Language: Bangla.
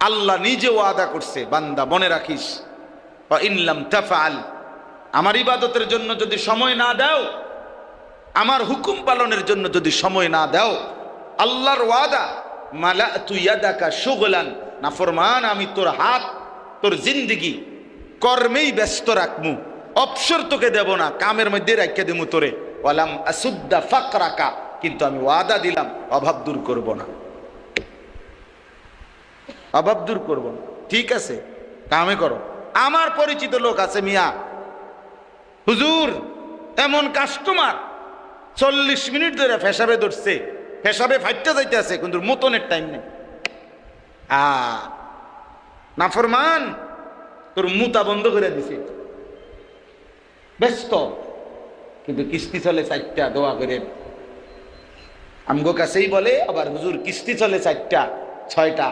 আল্লাহ নিজে ওয়াদা করছে, বান্দা মনে রাখিস, ইনলাম তাফআল, আমার ইবাদতের জন্য যদি সময় না দাও, আমার হুকুম পালনের জন্য যদি সময় না দাও, আল্লাহর ওয়াদা, মালাতু ইয়াদাকা শুগলান, নাফরমান, আমি তোর হাত, তোর জিন্দেগি কর্মেই ব্যস্ত রাখমু, অবসর তোকে দেব না, কামের মধ্যে রাখিয়ে দেবো তোরে। ওয়ালাম আসুদ্দা ফাকরাকা, কিন্তু আমি ওয়াদা দিলাম অভাব দূর করব না, অভাব দূর করব না। ঠিক আছে, কামে করো। আমার পরিচিত লোক আছে মিয়া, হুজুর এমন কাস্টমার 40 মিনিট ধরে ফেসাবে ধরছে, ফেসাবে ফাইটটা যাইতে আছে, কিন্তু মতনের টাইম নেই। নাফরমান, তোর মুতা বন্ধ করে দিছে, ব্যস্ত, কিন্তু কিস্তি চলে 4টা, দোয়া করে। আমগো কাছেই বলে আবার, হুজুর কিস্তি চলে 4টা 6টা,